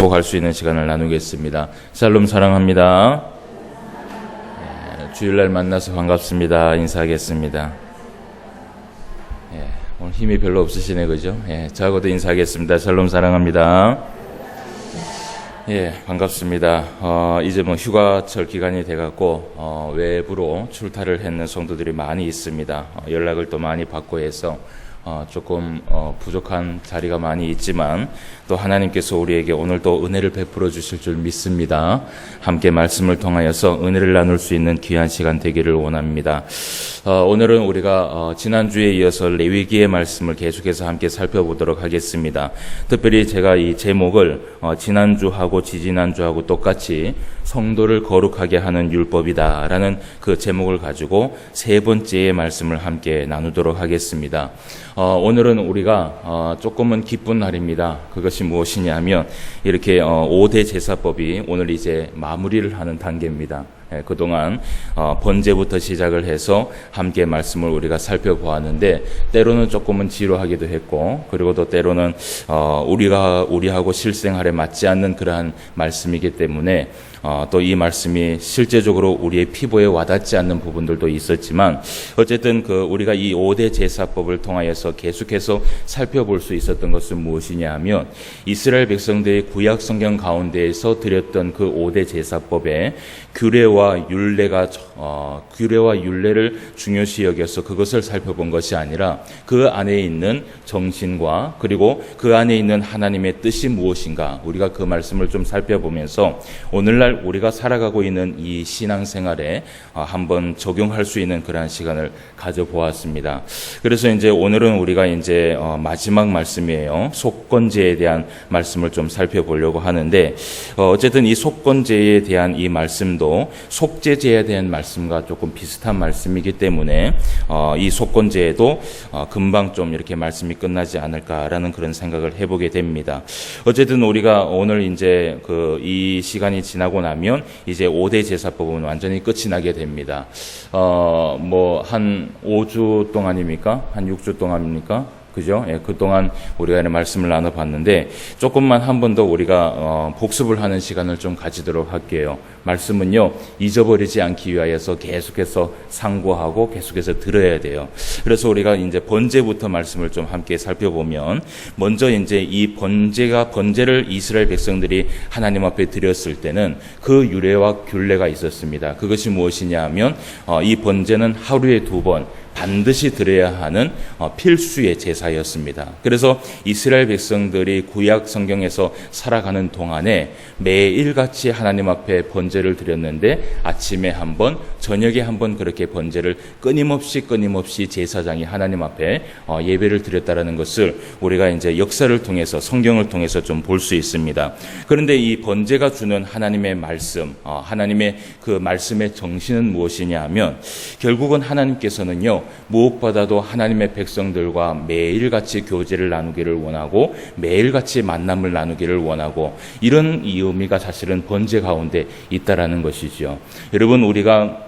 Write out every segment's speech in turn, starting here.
회복할 수 있는 시간을 나누겠습니다. 샬롬 사랑합니다. 주일날 만나서 반갑습니다. 인사하겠습니다. 오늘 힘이 별로 없으시네, 그죠? 저하고도 인사하겠습니다. 샬롬 사랑합니다. 반갑습니다. 이제 휴가철 기간이 돼갖고, 외부로 출타를 했는 성도들이 많이 있습니다. 연락을 또 많이 받고 해서, 조금 부족한 자리가 많이 있지만 또 하나님께서 우리에게 오늘 또 은혜를 베풀어 주실 줄 믿습니다. 함께 말씀을 통하여서 은혜를 나눌 수 있는 귀한 시간 되기를 원합니다. 오늘은 우리가 지난주에 이어서 레위기의 말씀을 계속해서 함께 살펴보도록 하겠습니다. 특별히 제가 이 제목을 지난주하고 지지난주하고 똑같이 성도를 거룩하게 하는 율법이다라는 그 제목을 가지고 세 번째의 말씀을 함께 나누도록 하겠습니다. 오늘은 우리가 조금은 기쁜 날입니다. 그것이 무엇이냐면 이렇게 5대 제사법이 오늘 이제 마무리를 하는 단계입니다. 그동안 번제부터 시작을 해서 함께 말씀을 우리가 살펴보았는데 때로는 조금은 지루하기도 했고 그리고 또 때로는 우리하고 실생활에 맞지 않는 그러한 말씀이기 때문에 또 이 말씀이 실제적으로 우리의 피부에 와닿지 않는 부분들도 있었지만 어쨌든 우리가 이 5대 제사법을 통하여서 계속해서 살펴볼 수 있었던 것은 무엇이냐 하면 이스라엘 백성들의 구약 성경 가운데에서 드렸던 그 5대 제사법에 규례와 율례를 중요시 여겨서 그것을 살펴본 것이 아니라 그 안에 있는 정신과 그리고 그 안에 있는 하나님의 뜻이 무엇인가 우리가 그 말씀을 좀 살펴보면서 오늘날 우리가 살아가고 있는 이 신앙생활에 한번 적용할 수 있는 그러한 시간을 가져보았습니다. 그래서 이제 오늘은 우리가 이제 마지막 말씀이에요. 속건제에 대한 말씀을 좀 살펴보려고 하는데 어쨌든 이 속건제에 대한 이 말씀도 속죄제에 대한 말씀과 조금 비슷한 말씀이기 때문에 이 속건제에도 금방 좀 이렇게 말씀이 끝나지 않을까라는 그런 생각을 해보게 됩니다. 어쨌든 우리가 오늘 이제 이 시간이 지나고 나면 이제 5대 제사법은 완전히 끝이 나게 됩니다. 한 5주 동안입니까? 한 6주 동안입니까? 그죠? 그동안 우리가 말씀을 나눠봤는데 조금만 한 번 더 우리가 복습을 하는 시간을 좀 가지도록 할게요. 말씀은요 잊어버리지 않기 위하여서 계속해서 상고하고 계속해서 들어야 돼요. 그래서 우리가 이제 번제부터 말씀을 좀 함께 살펴보면 먼저 이제 이 번제를 이스라엘 백성들이 하나님 앞에 드렸을 때는 그 유례와 균례가 있었습니다. 그것이 무엇이냐 하면 이 번제는 하루에 2번 반드시 드려야 하는 필수의 제사였습니다. 그래서 이스라엘 백성들이 구약 성경에서 살아가는 동안에 매일같이 하나님 앞에 번제를 드렸는데 아침에 한 번, 저녁에 한 번 그렇게 번제를 끊임없이 제사장이 하나님 앞에 예배를 드렸다라는 것을 우리가 이제 역사를 통해서 성경을 통해서 좀 볼 수 있습니다. 그런데 이 번제가 주는 하나님의 말씀, 하나님의 그 말씀의 정신은 무엇이냐 하면 결국은 하나님께서는요 무엇보다도 하나님의 백성들과 매일같이 교제를 나누기를 원하고 매일같이 만남을 나누기를 원하고 이런 이 의미가 사실은 번제 가운데 있다라는 것이죠. 여러분 우리가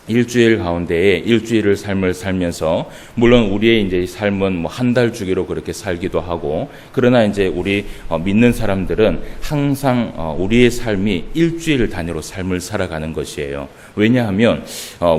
일주일 가운데에 일주일을 삶을 살면서 물론 우리의 이제 삶은 한 달 주기로 그렇게 살기도 하고 그러나 이제 우리 믿는 사람들은 항상 우리의 삶이 일주일 단위로 삶을 살아가는 것이에요. 왜냐하면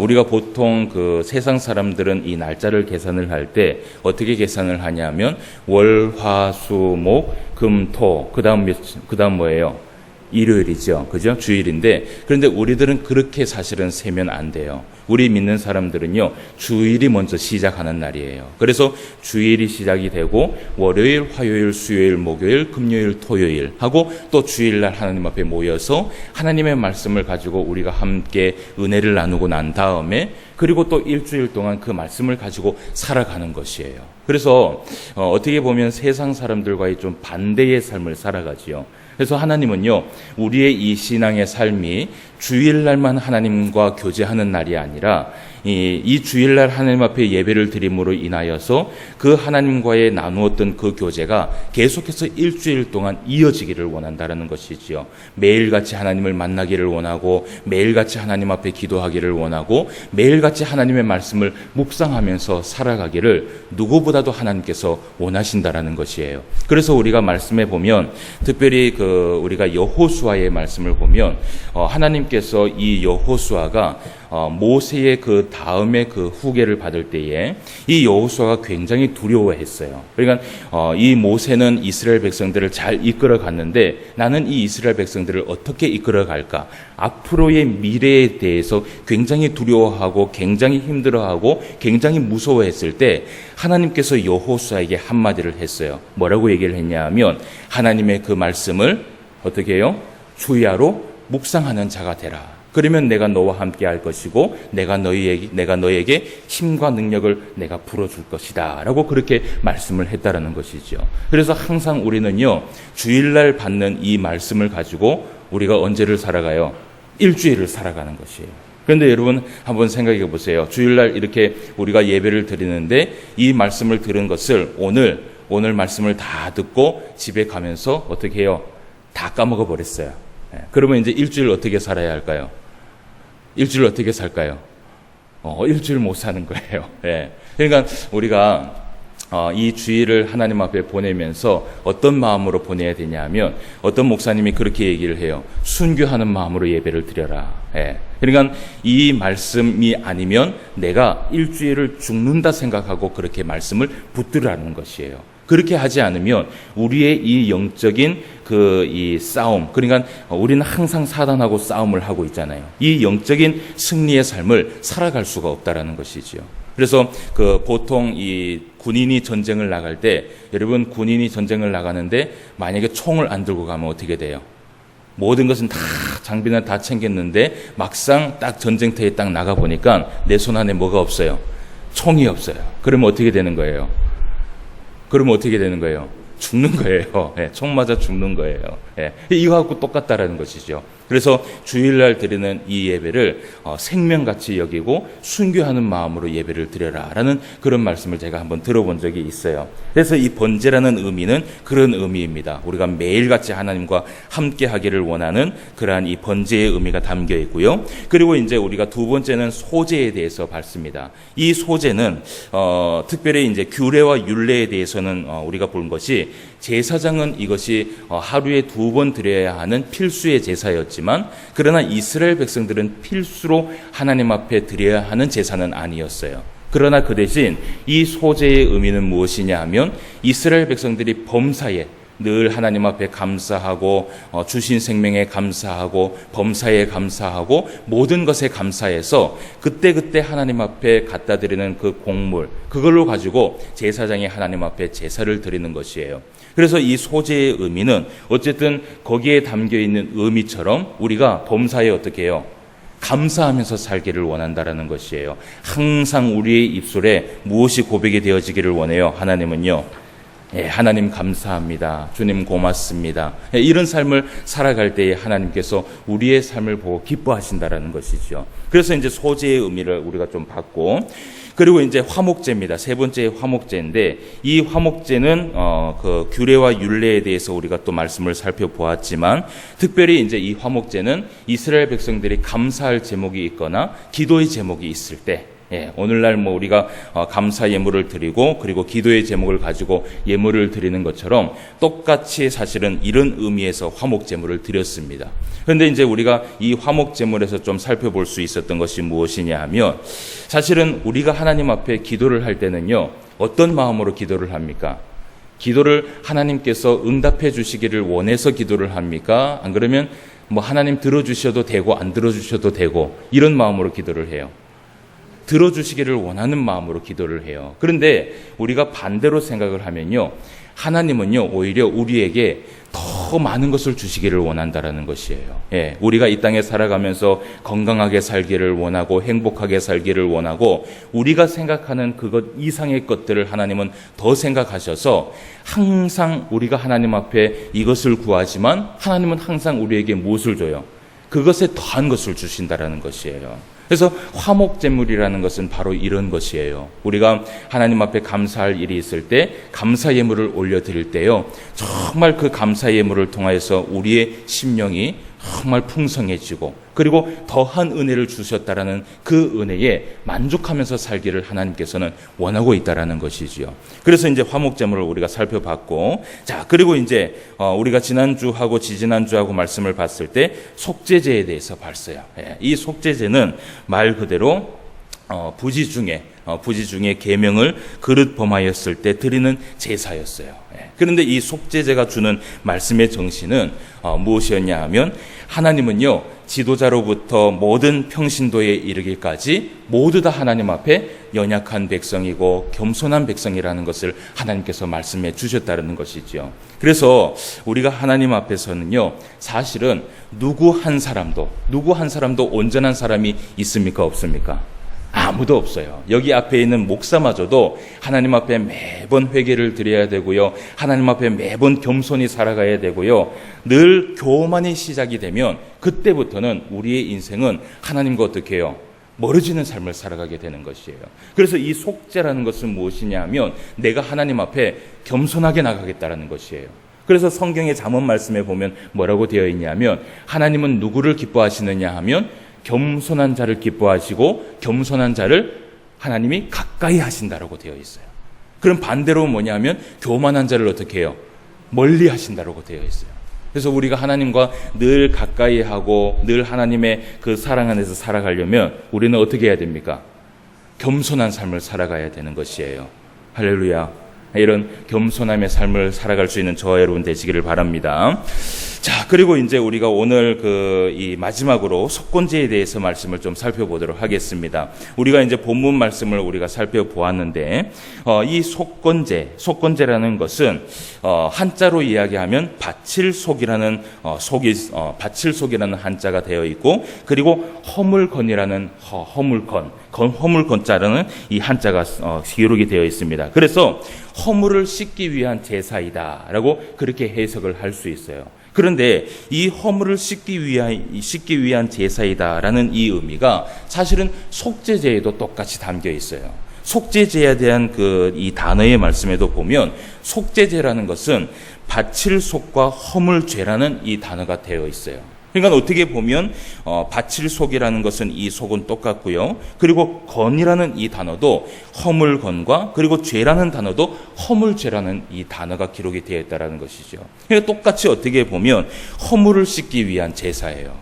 우리가 보통 세상 사람들은 이 날짜를 계산을 할 때 어떻게 계산을 하냐면 월, 화, 수, 목, 금, 토 그다음 뭐예요? 일요일이죠. 그죠? 주일인데 그런데 우리들은 그렇게 사실은 세면 안 돼요. 우리 믿는 사람들은요 주일이 먼저 시작하는 날이에요. 그래서 주일이 시작이 되고 월요일, 화요일, 수요일, 목요일, 금요일, 토요일 하고 또 주일날 하나님 앞에 모여서 하나님의 말씀을 가지고 우리가 함께 은혜를 나누고 난 다음에 그리고 또 일주일 동안 그 말씀을 가지고 살아가는 것이에요. 그래서 어떻게 보면 세상 사람들과의 좀 반대의 삶을 살아가지요. 그래서 하나님은요 우리의 이 신앙의 삶이 주일날만 하나님과 교제하는 날이 아니라 이 주일날 하나님 앞에 예배를 드림으로 인하여서 그 하나님과의 나누었던 그 교제가 계속해서 일주일 동안 이어지기를 원한다는 것이지요. 매일같이 하나님을 만나기를 원하고 매일같이 하나님 앞에 기도하기를 원하고 매일같이 하나님의 말씀을 묵상하면서 살아가기를 누구보다도 하나님께서 원하신다라는 것이에요. 그래서 우리가 말씀해 보면 특별히 우리가 여호수아의 말씀을 보면 하나님께서 이 여호수아가 모세의 그 다음에 그 후계를 받을 때에 이 여호수아가 굉장히 두려워했어요. 그러니까 이 모세는 이스라엘 백성들을 잘 이끌어 갔는데 나는 이 이스라엘 백성들을 어떻게 이끌어 갈까? 앞으로의 미래에 대해서 굉장히 두려워하고 굉장히 힘들어하고 굉장히 무서워했을 때 하나님께서 여호수아에게 한마디를 했어요. 뭐라고 얘기를 했냐면 하나님의 그 말씀을 어떻게 해요? 주야로 묵상하는 자가 되라. 그러면 내가 너와 함께 할 것이고 내가 너에게 힘과 능력을 내가 불어줄 것이다 라고 그렇게 말씀을 했다라는 것이죠. 그래서 항상 우리는요 주일날 받는 이 말씀을 가지고 우리가 언제를 살아가요? 일주일을 살아가는 것이에요. 그런데 여러분 한번 생각해 보세요. 주일날 이렇게 우리가 예배를 드리는데 이 말씀을 들은 것을 오늘 말씀을 다 듣고 집에 가면서 어떻게 해요? 다 까먹어 버렸어요. 그러면 이제 일주일 어떻게 살아야 할까요? 일주일 어떻게 살까요? 일주일 못 사는 거예요. 예. 그러니까 우리가 이 주일을 하나님 앞에 보내면서 어떤 마음으로 보내야 되냐면 어떤 목사님이 그렇게 얘기를 해요. 순교하는 마음으로 예배를 드려라. 예. 그러니까 이 말씀이 아니면 내가 일주일을 죽는다 생각하고 그렇게 말씀을 붙들라는 것이에요. 그렇게 하지 않으면 우리의 이 영적인 이 싸움, 그러니까 우리는 항상 사단하고 싸움을 하고 있잖아요. 이 영적인 승리의 삶을 살아갈 수가 없다라는 것이지요. 그래서 보통 이 군인이 전쟁을 나갈 때, 여러분 군인이 전쟁을 나가는데 만약에 총을 안 들고 가면 어떻게 돼요? 모든 것은 다 장비는 다 챙겼는데 막상 딱 전쟁터에 딱 나가 보니까 내 손 안에 뭐가 없어요? 총이 없어요. 그러면 어떻게 되는 거예요? 죽는 거예요. 예, 총 맞아 죽는 거예요. 예, 이거하고 똑같다라는 것이죠. 그래서 주일날 드리는 이 예배를 생명같이 여기고 순교하는 마음으로 예배를 드려라라는 그런 말씀을 제가 한번 들어본 적이 있어요. 그래서 이 번제라는 의미는 그런 의미입니다. 우리가 매일같이 하나님과 함께 하기를 원하는 그러한 이 번제의 의미가 담겨 있고요. 그리고 이제 우리가 두 번째는 소제에 대해서 봤습니다. 이 소제는 특별히 이제 규례와 율례에 대해서는 우리가 본 것이 제사장은 이것이 하루에 2번 드려야 하는 필수의 제사였지만 그러나 이스라엘 백성들은 필수로 하나님 앞에 드려야 하는 제사는 아니었어요. 그러나 그 대신 이 소제의 의미는 무엇이냐 하면 이스라엘 백성들이 범사에 늘 하나님 앞에 감사하고 주신 생명에 감사하고 범사에 감사하고 모든 것에 감사해서 그때그때 하나님 앞에 갖다 드리는 그 곡물 그걸로 가지고 제사장이 하나님 앞에 제사를 드리는 것이에요. 그래서 이 소제의 의미는 어쨌든 거기에 담겨 있는 의미처럼 우리가 범사에 어떻게 해요? 감사하면서 살기를 원한다라는 것이에요. 항상 우리의 입술에 무엇이 고백이 되어지기를 원해요? 하나님은요. 예, 하나님 감사합니다. 주님 고맙습니다. 예, 이런 삶을 살아갈 때에 하나님께서 우리의 삶을 보고 기뻐하신다라는 것이죠. 그래서 이제 소제의 의미를 우리가 좀 봤고, 그리고 이제 화목제입니다. 세 번째 화목제인데 이 화목제는 그 규례와 율례에 대해서 우리가 또 말씀을 살펴보았지만 특별히 이제 이 화목제는 이스라엘 백성들이 감사할 제목이 있거나 기도의 제목이 있을 때 오늘날 우리가 감사 예물을 드리고 그리고 기도의 제목을 가지고 예물을 드리는 것처럼 똑같이 사실은 이런 의미에서 화목 제물을 드렸습니다. 그런데 이제 우리가 이 화목 제물에서 좀 살펴볼 수 있었던 것이 무엇이냐 하면 사실은 우리가 하나님 앞에 기도를 할 때는요 어떤 마음으로 기도를 합니까? 기도를 하나님께서 응답해 주시기를 원해서 기도를 합니까? 안 그러면 하나님 들어주셔도 되고 안 들어주셔도 되고 이런 마음으로 기도를 해요. 들어주시기를 원하는 마음으로 기도를 해요. 그런데 우리가 반대로 생각을 하면요. 하나님은요, 오히려 우리에게 더 많은 것을 주시기를 원한다라는 것이에요. 우리가 이 땅에 살아가면서 건강하게 살기를 원하고 행복하게 살기를 원하고 우리가 생각하는 그것 이상의 것들을 하나님은 더 생각하셔서 항상 우리가 하나님 앞에 이것을 구하지만 하나님은 항상 우리에게 무엇을 줘요? 그것에 더한 것을 주신다라는 것이에요. 그래서 화목제물이라는 것은 바로 이런 것이에요. 우리가 하나님 앞에 감사할 일이 있을 때 감사 예물을 올려드릴 때요, 정말 그 감사 예물을 통하여서 우리의 심령이 정말 풍성해지고 그리고 더한 은혜를 주셨다라는 그 은혜에 만족하면서 살기를 하나님께서는 원하고 있다라는 것이지요. 그래서 이제 화목제물을 우리가 살펴봤고, 자, 그리고 이제 우리가 지난주하고 지지난주하고 말씀을 봤을 때 속죄제에 대해서 봤어요. 이 속죄제는 말 그대로 부지 중에 계명을 그릇 범하였을 때 드리는 제사였어요. 그런데 이 속죄제가 주는 말씀의 정신은 무엇이었냐 하면, 하나님은요, 지도자로부터 모든 평신도에 이르기까지 모두 다 하나님 앞에 연약한 백성이고 겸손한 백성이라는 것을 하나님께서 말씀해 주셨다는 것이죠. 그래서 우리가 하나님 앞에서는요, 사실은 누구 한 사람도 온전한 사람이 있습니까? 없습니까? 아무도 없어요. 여기 앞에 있는 목사마저도 하나님 앞에 매번 회개를 드려야 되고요, 하나님 앞에 매번 겸손히 살아가야 되고요, 늘 교만이 시작이 되면 그때부터는 우리의 인생은 하나님과 어떻게 해요? 멀어지는 삶을 살아가게 되는 것이에요. 그래서 이 속죄라는 것은 무엇이냐 하면, 내가 하나님 앞에 겸손하게 나가겠다라는 것이에요. 그래서 성경의 잠언 말씀에 보면 뭐라고 되어 있냐면, 하나님은 누구를 기뻐하시느냐 하면 겸손한 자를 기뻐하시고 겸손한 자를 하나님이 가까이 하신다라고 되어 있어요. 그럼 반대로 뭐냐면 교만한 자를 어떻게 해요? 멀리 하신다라고 되어 있어요. 그래서 우리가 하나님과 늘 가까이 하고 늘 하나님의 그 사랑 안에서 살아가려면 우리는 어떻게 해야 됩니까? 겸손한 삶을 살아가야 되는 것이에요. 할렐루야. 이런 겸손함의 삶을 살아갈 수 있는 저와 여러분 되시기를 바랍니다. 자, 그리고 이제 우리가 오늘 이 마지막으로 속건제에 대해서 말씀을 좀 살펴보도록 하겠습니다. 우리가 이제 본문 말씀을 우리가 살펴보았는데, 이 속건제라는 것은 한자로 이야기하면 바칠속이라는 바칠속이라는 한자가 되어 있고, 그리고 허물건이라는 허물건자라는 이 한자가 기록이 되어 있습니다. 그래서 허물을 씻기 위한 제사이다라고 그렇게 해석을 할 수 있어요. 그런데 이 허물을 씻기 위한 제사이다라는 이 의미가 사실은 속죄제에도 똑같이 담겨 있어요. 속죄제에 대한 이 단어의 말씀에도 보면 속죄제라는 것은 바칠속과 허물죄라는 이 단어가 되어 있어요. 그러니까 어떻게 보면 바칠속이라는 것은 이 속은 똑같고요, 그리고 건이라는 이 단어도 허물건과 그리고 죄라는 단어도 허물죄라는 이 단어가 기록이 되어 있다는 것이죠. 그러니까 똑같이 어떻게 보면 허물을 씻기 위한 제사예요.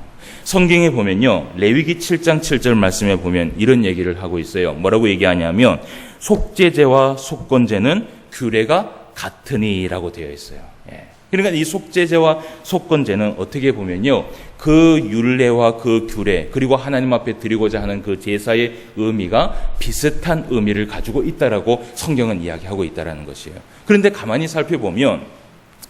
성경에 보면요, 레위기 7장 7절 말씀에 보면 이런 얘기를 하고 있어요. 뭐라고 얘기하냐면 속죄제와 속건제는 규례가 같으니라고 되어 있어요. 그러니까 이 속죄제와 속건제는 어떻게 보면요, 그 율례와 그 규례 그리고 하나님 앞에 드리고자 하는 그 제사의 의미가 비슷한 의미를 가지고 있다라고 성경은 이야기하고 있다라는 것이에요. 그런데 가만히 살펴보면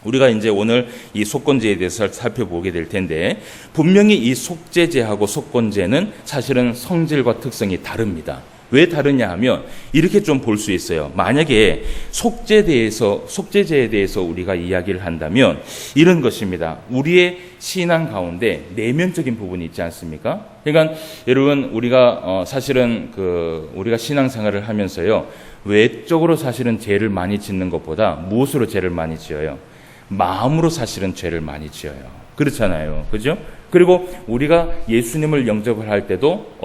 우리가 이제 오늘 이 속건제에 대해서 살펴보게 될 텐데, 분명히 이 속죄제하고 속건제는 사실은 성질과 특성이 다릅니다. 왜 다르냐 하면 이렇게 좀 볼 수 있어요. 만약에 속죄제에 대해서 우리가 이야기를 한다면 이런 것입니다. 우리의 신앙 가운데 내면적인 부분이 있지 않습니까? 그러니까 여러분, 우리가 사실은 우리가 신앙생활을 하면서요, 외적으로 사실은 죄를 많이 짓는 것보다 무엇으로 죄를 많이 지어요? 마음으로 사실은 죄를 많이 지어요. 그렇잖아요. 그죠? 그리고 우리가 예수님을 영접을 할 때도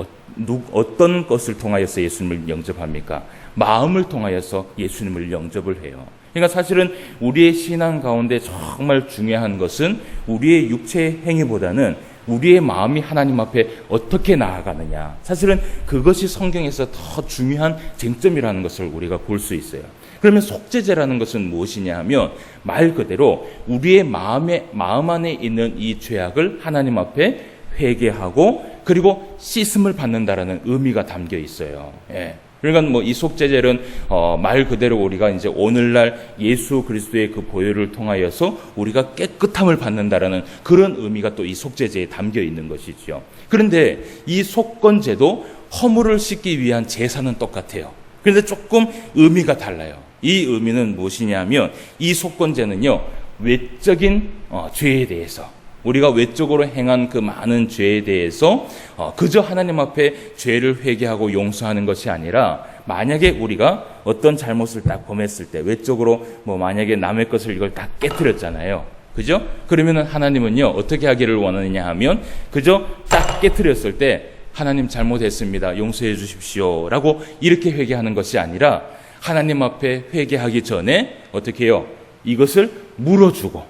어떤 것을 통하여서 예수님을 영접합니까? 마음을 통하여서 예수님을 영접을 해요. 그러니까 사실은 우리의 신앙 가운데 정말 중요한 것은 우리의 육체의 행위보다는 우리의 마음이 하나님 앞에 어떻게 나아가느냐. 사실은 그것이 성경에서 더 중요한 쟁점이라는 것을 우리가 볼 수 있어요. 그러면 속죄제라는 것은 무엇이냐 하면 말 그대로 우리의 마음 안에 있는 이 죄악을 하나님 앞에 회개하고 그리고 씻음을 받는다라는 의미가 담겨 있어요. 그러니까 이 속죄제는 말 그대로 우리가 이제 오늘날 예수 그리스도의 그 보혈을 통하여서 우리가 깨끗함을 받는다라는 그런 의미가 또 이 속죄제에 담겨 있는 것이죠. 그런데 이 속건제도 허물을 씻기 위한 제사는 똑같아요. 그런데 조금 의미가 달라요. 이 의미는 무엇이냐면 이 속건제는요, 외적인 죄에 대해서, 우리가 외적으로 행한 그 많은 죄에 대해서 그저 하나님 앞에 죄를 회개하고 용서하는 것이 아니라, 만약에 우리가 어떤 잘못을 딱 범했을 때 외적으로 만약에 남의 것을 이걸 딱 깨트렸잖아요. 그죠? 그러면은 하나님은요 어떻게 하기를 원하느냐 하면, 그저 딱 깨트렸을 때 하나님 잘못했습니다, 용서해 주십시오 라고 이렇게 회개하는 것이 아니라, 하나님 앞에 회개하기 전에 어떻게 해요? 이것을 물어주고,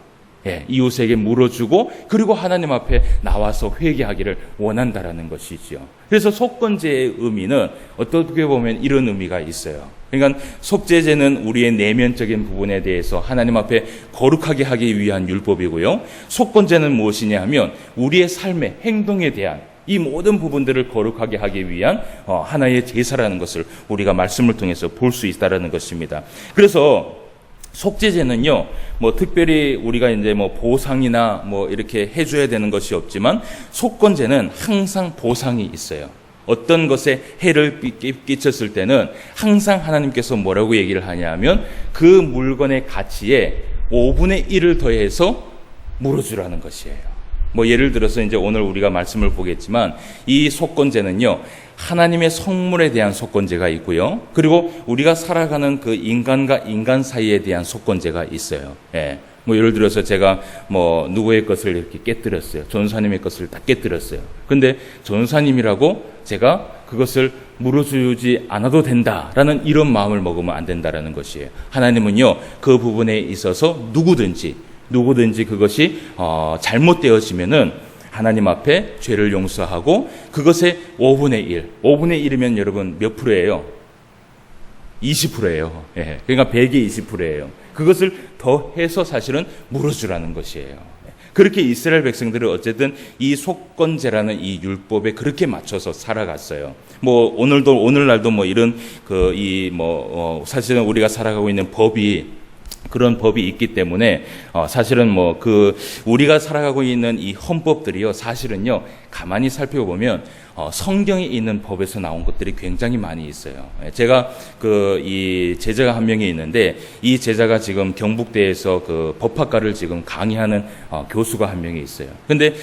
이웃에게 물어주고, 그리고 하나님 앞에 나와서 회개하기를 원한다라는 것이지요. 그래서 속건제의 의미는 어떻게 보면 이런 의미가 있어요. 그러니까 속죄제는 우리의 내면적인 부분에 대해서 하나님 앞에 거룩하게 하기 위한 율법이고요. 속건제는 무엇이냐 하면 우리의 삶의 행동에 대한 이 모든 부분들을 거룩하게 하기 위한 하나의 제사라는 것을 우리가 말씀을 통해서 볼 수 있다라는 것입니다. 그래서 속죄제는요, 특별히 우리가 이제 보상이나 이렇게 해줘야 되는 것이 없지만, 속건제는 항상 보상이 있어요. 어떤 것에 해를 끼쳤을 때는 항상 하나님께서 뭐라고 얘기를 하냐면, 그 물건의 가치에 5분의 1을 더해서 물어주라는 것이에요. 예를 들어서 이제 오늘 우리가 말씀을 보겠지만, 이 속건제는요, 하나님의 성물에 대한 속건제가 있고요. 그리고 우리가 살아가는 그 인간과 인간 사이에 대한 속건제가 있어요. 예를 들어서 제가 누구의 것을 이렇게 깨뜨렸어요. 전사님의 것을 다 깨뜨렸어요. 근데 전사님이라고 제가 그것을 물어주지 않아도 된다라는 이런 마음을 먹으면 안 된다라는 것이에요. 하나님은요, 그 부분에 있어서 누구든지 그것이 잘못되어지면은 하나님 앞에 죄를 용서하고, 그것의 5분의 1이면 여러분 몇 프로예요? 20%예요. 그러니까 100의 20%예요. 그것을 더해서 사실은 물어주라는 것이에요. 그렇게 이스라엘 백성들은 어쨌든 이 속건제라는 이 율법에 그렇게 맞춰서 살아갔어요. 오늘날도 이런 사실은 우리가 살아가고 있는 그런 법이 있기 때문에 사실은 우리가 살아가고 있는 이 헌법들이요, 사실은요 가만히 살펴보면 성경에 있는 법에서 나온 것들이 굉장히 많이 있어요. 제가 이 제자가 한 명이 있는데, 이 제자가 지금 경북대에서 그 법학과를 지금 강의하는 교수가 한 명이 있어요. 근데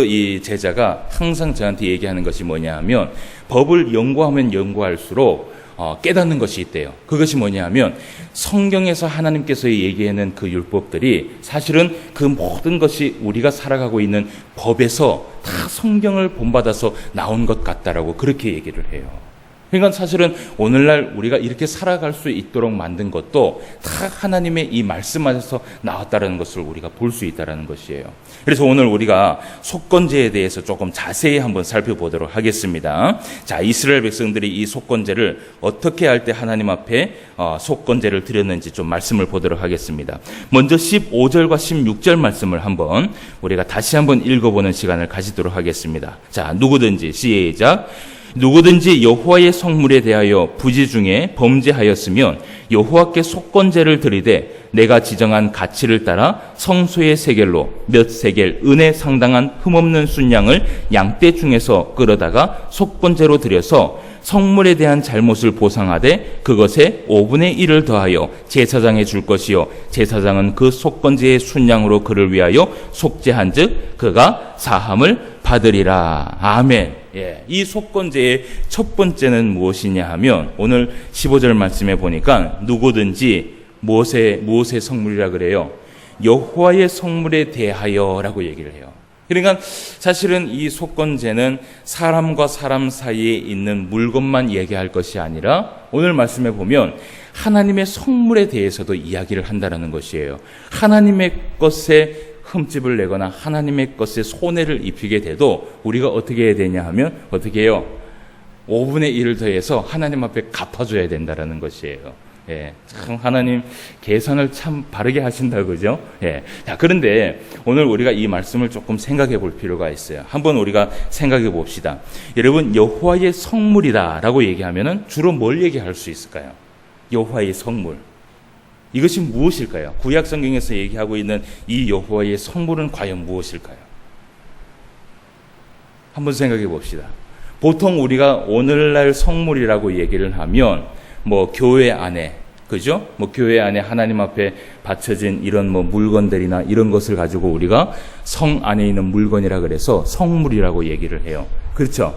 이 제자가 항상 저한테 얘기하는 것이 뭐냐 하면, 법을 연구하면 연구할수록 깨닫는 것이 있대요. 그것이 뭐냐 하면, 성경에서 하나님께서 얘기하는 그 율법들이 사실은 그 모든 것이 우리가 살아가고 있는 법에서 다 성경을 본받아서 나온 것 같다라고 그렇게 얘기를 해요. 그러니까 사실은 오늘날 우리가 이렇게 살아갈 수 있도록 만든 것도 다 하나님의 이 말씀 안에서 나왔다는 것을 우리가 볼 수 있다는 것이에요. 그래서 오늘 우리가 속건제에 대해서 조금 자세히 한번 살펴보도록 하겠습니다. 자, 이스라엘 백성들이 이 속건제를 어떻게 할 때 하나님 앞에 속건제를 드렸는지 좀 말씀을 보도록 하겠습니다. 먼저 15절과 16절 말씀을 한번 우리가 다시 한번 읽어보는 시간을 가지도록 하겠습니다. 자, 누구든지 여호와의 성물에 대하여 부지 중에 범죄하였으면 여호와께 속건제를 드리되, 내가 지정한 가치를 따라 성소의 세겔로 몇 세겔 은에 상당한 흠없는 순양을 양떼 중에서 끌어다가 속건제로 드려서 성물에 대한 잘못을 보상하되, 그것에 5분의 1을 더하여 제사장에 줄 것이요, 제사장은 그 속건제의 순양으로 그를 위하여 속죄한즉 그가 사함을 받으리라. 아멘. 이 속건제의 첫 번째는 무엇이냐 하면, 오늘 15절 말씀에 보니까 누구든지 무엇의 성물이라 그래요? 여호와의 성물에 대하여라고 얘기를 해요. 그러니까 사실은 이 속건제는 사람과 사람 사이에 있는 물건만 얘기할 것이 아니라, 오늘 말씀에 보면 하나님의 성물에 대해서도 이야기를 한다는 것이에요. 하나님의 것에 흠집을 내거나 하나님의 것에 손해를 입히게 돼도 우리가 어떻게 해야 되냐 하면, 어떻게 해요? 5분의 1을 더해서 하나님 앞에 갚아줘야 된다는 것이에요. 참 하나님 계산을 참 바르게 하신다, 그죠? 자, 그런데 오늘 우리가 이 말씀을 조금 생각해 볼 필요가 있어요. 한번 우리가 생각해 봅시다. 여러분, 여호와의 성물이다라고 얘기하면은 주로 뭘 얘기할 수 있을까요? 여호와의 성물. 이것이 무엇일까요? 구약 성경에서 얘기하고 있는 이 여호와의 성물은 과연 무엇일까요? 한번 생각해 봅시다. 보통 우리가 오늘날 성물이라고 얘기를 하면 교회 안에 그죠? 뭐 교회 안에 하나님 앞에 바쳐진 이런 뭐 물건들이나 이런 것을 가지고 우리가 성 안에 있는 물건이라 그래서 성물이라고 얘기를 해요. 그렇죠?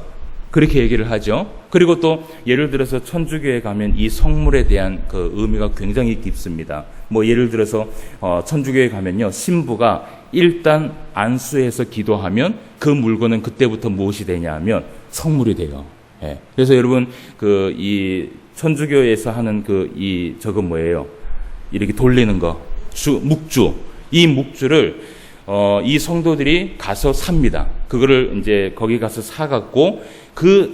그렇게 얘기를 하죠. 그리고 또 예를 들어서 천주교에 가면 이 성물에 대한 그 의미가 굉장히 깊습니다. 뭐 예를 들어서 천주교에 가면요, 신부가 일단 안수해서 기도하면 그 물건은 그때부터 무엇이 되냐 하면 성물이 돼요. 예. 그래서 여러분 그 이 천주교에서 하는 저거 뭐예요? 이렇게 돌리는 거, 묵주. 이 묵주를 이 성도들이 가서 삽니다. 그거를 이제 거기 가서 사갖고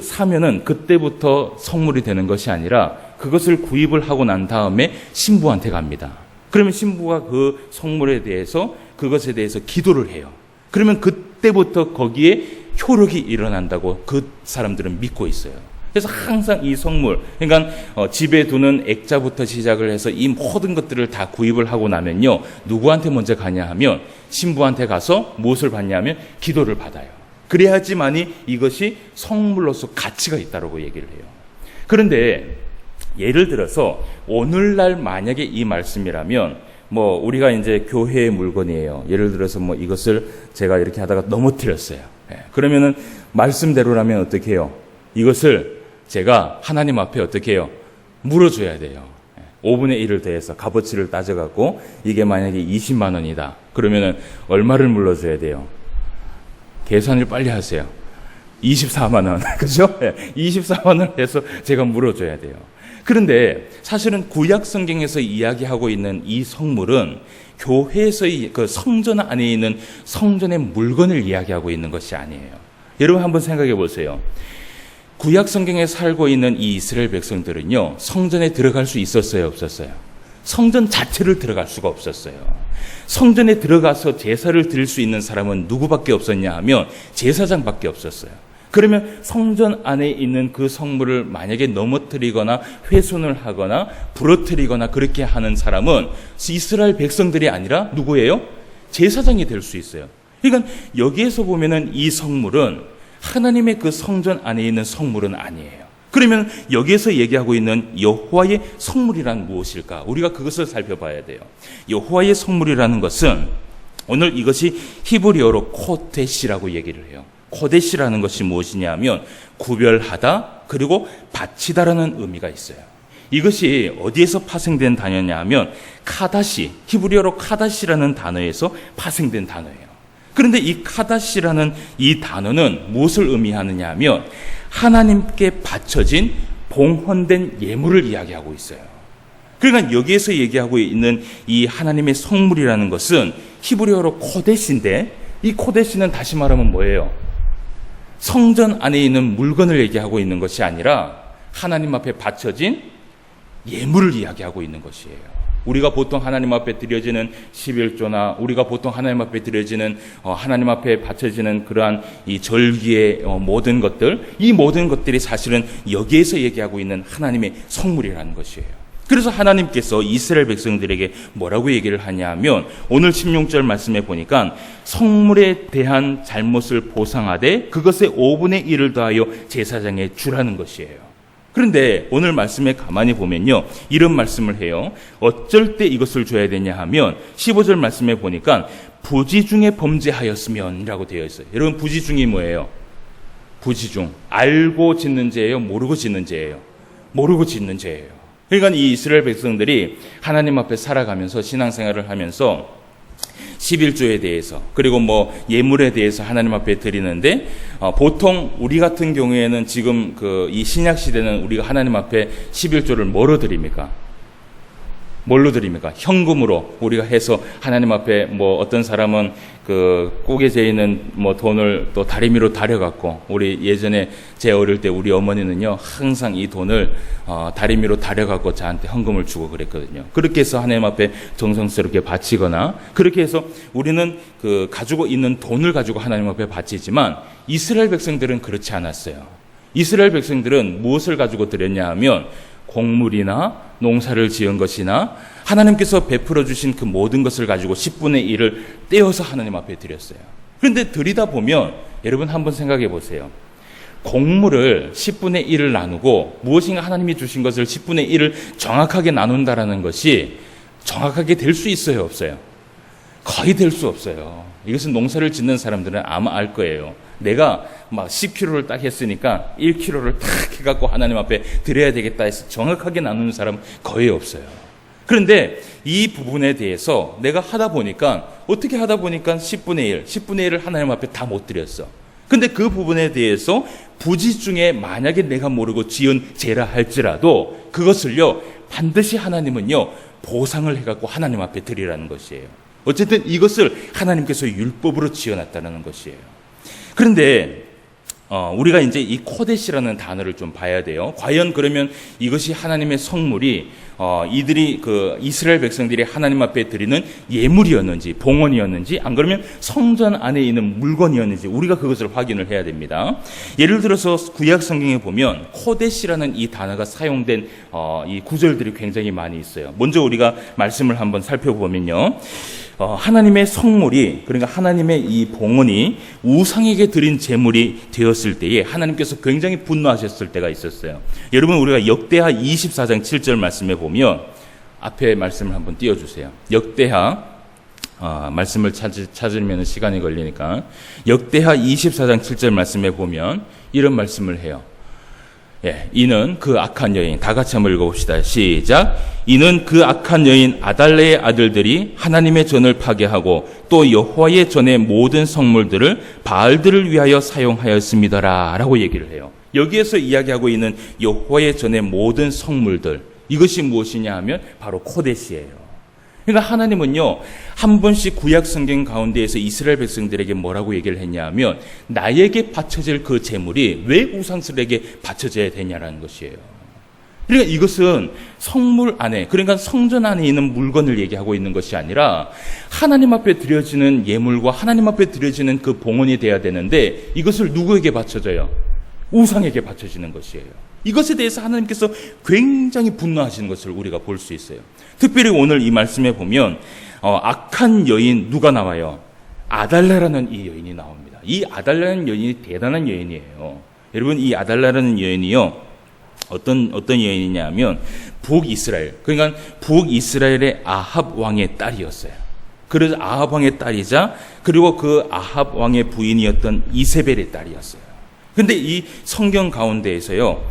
사면은 그때부터 성물이 되는 것이 아니라 그것을 구입을 하고 난 다음에 신부한테 갑니다. 그러면 신부가 그 성물에 대해서 그것에 대해서 기도를 해요. 그러면 그때부터 거기에 효력이 일어난다고 그 사람들은 믿고 있어요. 그래서 항상 이 성물, 그러니까 집에 두는 액자부터 시작을 해서 이 모든 것들을 다 구입을 하고 나면요, 누구한테 먼저 가냐 하면 신부한테 가서 무엇을 받냐면 기도를 받아요. 그래야지만이 이것이 성물로서 가치가 있다고 얘기를 해요. 그런데 예를 들어서 오늘날 만약에 이 말씀이라면 뭐 우리가 이제 교회의 물건이에요. 예를 들어서 뭐 이것을 제가 이렇게 하다가 넘어뜨렸어요. 그러면은 말씀대로라면 어떻게 해요? 이것을 제가 하나님 앞에 어떻게 해요? 물어줘야 돼요. 5분의 1을 더해서 값어치를 따져갖고 이게 만약에 20만 원이다. 그러면은 얼마를 물어줘야 돼요? 계산을 빨리 하세요. 24만 원. 그죠? 24만 원을 해서 제가 물어줘야 돼요. 그런데 사실은 구약 성경에서 이야기하고 있는 이 성물은 교회에서의 그 성전 안에 있는 성전의 물건을 이야기하고 있는 것이 아니에요. 여러분 한번 생각해 보세요. 구약 성경에 살고 있는 이 이스라엘 백성들은요, 성전에 들어갈 수 있었어요, 없었어요? 성전 자체를 들어갈 수가 없었어요. 성전에 들어가서 제사를 드릴 수 있는 사람은 누구밖에 없었냐 하면 제사장밖에 없었어요. 그러면 성전 안에 있는 그 성물을 만약에 넘어뜨리거나 훼손을 하거나 부러뜨리거나 그렇게 하는 사람은 이스라엘 백성들이 아니라 누구예요? 제사장이 될 수 있어요. 그러니까 여기에서 보면은 이 성물은 하나님의 그 성전 안에 있는 성물은 아니에요. 그러면 여기에서 얘기하고 있는 여호와의 성물이란 무엇일까? 우리가 그것을 살펴봐야 돼요. 여호와의 성물이라는 것은 오늘 이것이 히브리어로 코데시라고 얘기를 해요. 코데시라는 것이 무엇이냐면 구별하다 그리고 바치다라는 의미가 있어요. 이것이 어디에서 파생된 단어냐 하면 카다시, 히브리어로 카다시라는 단어에서 파생된 단어예요. 그런데 이 카다시라는 이 단어는 무엇을 의미하느냐 하면 하나님께 바쳐진 봉헌된 예물을 이야기하고 있어요. 그러니까 여기에서 얘기하고 있는 이 하나님의 성물이라는 것은 히브리어로 코데시인데 이 코데시는 다시 말하면 뭐예요? 성전 안에 있는 물건을 얘기하고 있는 것이 아니라 하나님 앞에 바쳐진 예물을 이야기하고 있는 것이에요. 우리가 보통 하나님 앞에 드려지는 11조나 우리가 보통 하나님 앞에 드려지는 하나님 앞에 바쳐지는 그러한 이 절기의 모든 것들, 이 모든 것들이 사실은 여기에서 얘기하고 있는 하나님의 성물이라는 것이에요. 그래서 하나님께서 이스라엘 백성들에게 뭐라고 얘기를 하냐면 오늘 16절 말씀에 보니까 성물에 대한 잘못을 보상하되 그것의 5분의 1을 더하여 제사장에 주라는 것이에요. 그런데 오늘 말씀에 가만히 보면요, 이런 말씀을 해요. 어쩔 때 이것을 줘야 되냐 하면 15절 말씀에 보니까 부지중에 범죄하였으면 이라고 되어 있어요. 여러분 부지중이 뭐예요? 부지중, 알고 짓는 죄예요? 모르고 짓는 죄예요? 모르고 짓는 죄예요. 그러니까 이 이스라엘 백성들이 하나님 앞에 살아가면서 신앙생활을 하면서 11조에 대해서 그리고 뭐 예물에 대해서 하나님 앞에 드리는데 보통 우리 같은 경우에는 지금 이 신약 시대는 우리가 하나님 앞에 11조를 뭐로 드립니까? 뭘로 드립니까? 현금으로 우리가 해서 하나님 앞에 뭐 어떤 사람은 그 꼭에 재 있는 뭐 돈을 또 다리미로 다려갖고 우리 예전에 제 어릴 때 우리 어머니는요 항상 이 돈을 다리미로 다려갖고 저한테 헌금을 주고 그랬거든요. 그렇게 해서 하나님 앞에 정성스럽게 바치거나 그렇게 해서 우리는 그 가지고 있는 돈을 가지고 하나님 앞에 바치지만 이스라엘 백성들은 그렇지 않았어요. 이스라엘 백성들은 무엇을 가지고 드렸냐 하면 곡물이나 농사를 지은 것이나 하나님께서 베풀어 주신 그 모든 것을 가지고 10분의 1을 떼어서 하나님 앞에 드렸어요. 그런데 드리다 보면 여러분 한번 생각해 보세요. 곡물을 10분의 1을 나누고 무엇인가 하나님이 주신 것을 10분의 1을 정확하게 나눈다라는 것이 정확하게 될 수 있어요, 없어요? 거의 될 수 없어요. 이것은 농사를 짓는 사람들은 아마 알 거예요. 내가 막 10kg를 딱 했으니까 1kg를 딱 해갖고 하나님 앞에 드려야 되겠다 해서 정확하게 나누는 사람 거의 없어요. 그런데 이 부분에 대해서 내가 하다 보니까 어떻게 하다 보니까 10분의 1을 하나님 앞에 다 못 드렸어. 근데 그 부분에 대해서 부지 중에 만약에 내가 모르고 지은 죄라 할지라도 그것을요 반드시 하나님은요 보상을 해갖고 하나님 앞에 드리라는 것이에요. 어쨌든 이것을 하나님께서 율법으로 지어놨다는 것이에요. 그런데 우리가 이제 이 코데시라는 단어를 좀 봐야 돼요. 과연 그러면 이것이 하나님의 성물이 이들이 그 이스라엘 백성들이 하나님 앞에 드리는 예물이었는지 봉헌이었는지 안 그러면 성전 안에 있는 물건이었는지 우리가 그것을 확인을 해야 됩니다. 예를 들어서 구약 성경에 보면 코데시라는 이 단어가 사용된 이 구절들이 굉장히 많이 있어요. 먼저 우리가 말씀을 한번 살펴보면요. 하나님의 성물이 그러니까 하나님의 이 봉헌이 우상에게 드린 제물이 되었을 때에 하나님께서 굉장히 분노하셨을 때가 있었어요. 여러분 우리가 역대하 24장 7절 말씀에 보면 앞에 말씀을 한번 띄워주세요. 역대하 말씀을 찾으면 시간이 걸리니까 역대하 24장 7절 말씀에 보면 이런 말씀을 해요. 예, 이는 그 악한 여인, 다 같이 한번 읽어봅시다. 시작. 이는 그 악한 여인 아달레의 아들들이 하나님의 전을 파괴하고 또 여호와의 전의 모든 성물들을 바알들을 위하여 사용하였습니다라 라고 얘기를 해요. 여기에서 이야기하고 있는 여호와의 전의 모든 성물들, 이것이 무엇이냐 하면 바로 코데시예요. 그러니까 하나님은요 한 번씩 구약 성경 가운데에서 이스라엘 백성들에게 뭐라고 얘기를 했냐 하면 나에게 바쳐질 그 제물이 왜 우상들에게 바쳐져야 되냐라는 것이에요. 그러니까 이것은 성물 안에 그러니까 성전 안에 있는 물건을 얘기하고 있는 것이 아니라 하나님 앞에 드려지는 예물과 하나님 앞에 드려지는 그 봉헌이 돼야 되는데 이것을 누구에게 바쳐져요? 우상에게 바쳐지는 것이에요. 이것에 대해서 하나님께서 굉장히 분노하시는 것을 우리가 볼 수 있어요. 특별히 오늘 이 말씀에 보면 악한 여인 누가 나와요? 아달라라는 이 여인이 나옵니다. 이 아달라라는 여인이 대단한 여인이에요. 여러분 이 아달라라는 여인이요 어떤 여인이냐 하면 북이스라엘 그러니까 북이스라엘의 아합 왕의 딸이었어요. 그래서 아합 왕의 딸이자 그리고 그 아합 왕의 부인이었던 이세벨의 딸이었어요. 근데 이 성경 가운데에서요,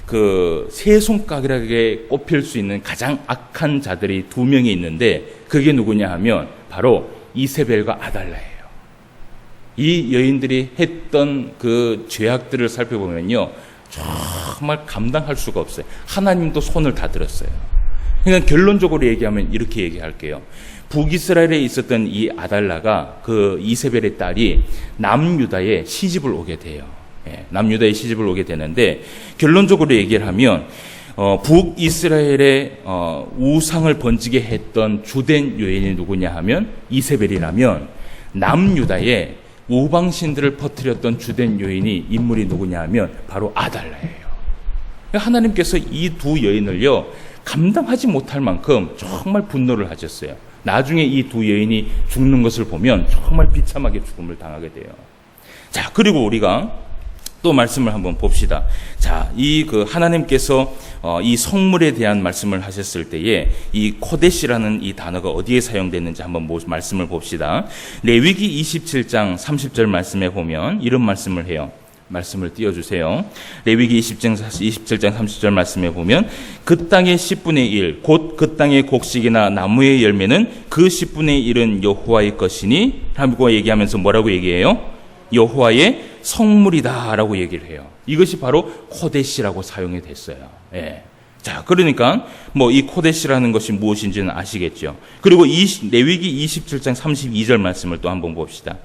그 세 손가락에 꼽힐 수 있는 가장 악한 자들이 두 명이 있는데 그게 누구냐 하면 바로 이세벨과 아달라예요. 이 여인들이 했던 그 죄악들을 살펴보면요, 정말 감당할 수가 없어요. 하나님도 손을 다 들었어요. 그러니까 결론적으로 얘기하면 이렇게 얘기할게요. 북이스라엘에 있었던 이 아달라가 그 이세벨의 딸이 남유다에 시집을 오게 돼요. 남유다에 시집을 오게 되는데 결론적으로 얘기를 하면 북이스라엘의 우상을 번지게 했던 주된 요인이 누구냐 하면 이세벨이라면 남유다에 우방신들을 퍼뜨렸던 주된 요인이 인물이 누구냐 하면 바로 아달라예요. 하나님께서 이 두 여인을요 감당하지 못할 만큼 정말 분노를 하셨어요. 나중에 이 두 여인이 죽는 것을 보면 정말 비참하게 죽음을 당하게 돼요. 자, 그리고 우리가 또 말씀을 한번 봅시다. 자, 이 그 하나님께서 이 성물에 대한 말씀을 하셨을 때에 이 코데시라는 이 단어가 어디에 사용됐는지 한번 말씀을 봅시다. 레위기 27장 30절 말씀에 보면 이런 말씀을 해요. 말씀을 띄워주세요. 레위기 27장 30절 말씀에 보면 그 땅의 10분의 1 곧 그 땅의 곡식이나 나무의 열매는 그 10분의 1은 여호와의 것이니 라고 얘기하면서 뭐라고 얘기해요? 여호와의 성물이다라고 얘기를 해요. 이것이 바로 코데시라고 사용이 됐어요. 예. 자, 그러니까 뭐 이 코데시라는 것이 무엇인지는 아시겠죠. 그리고 레위기 27장 32절 말씀을 또 한번 봅시다.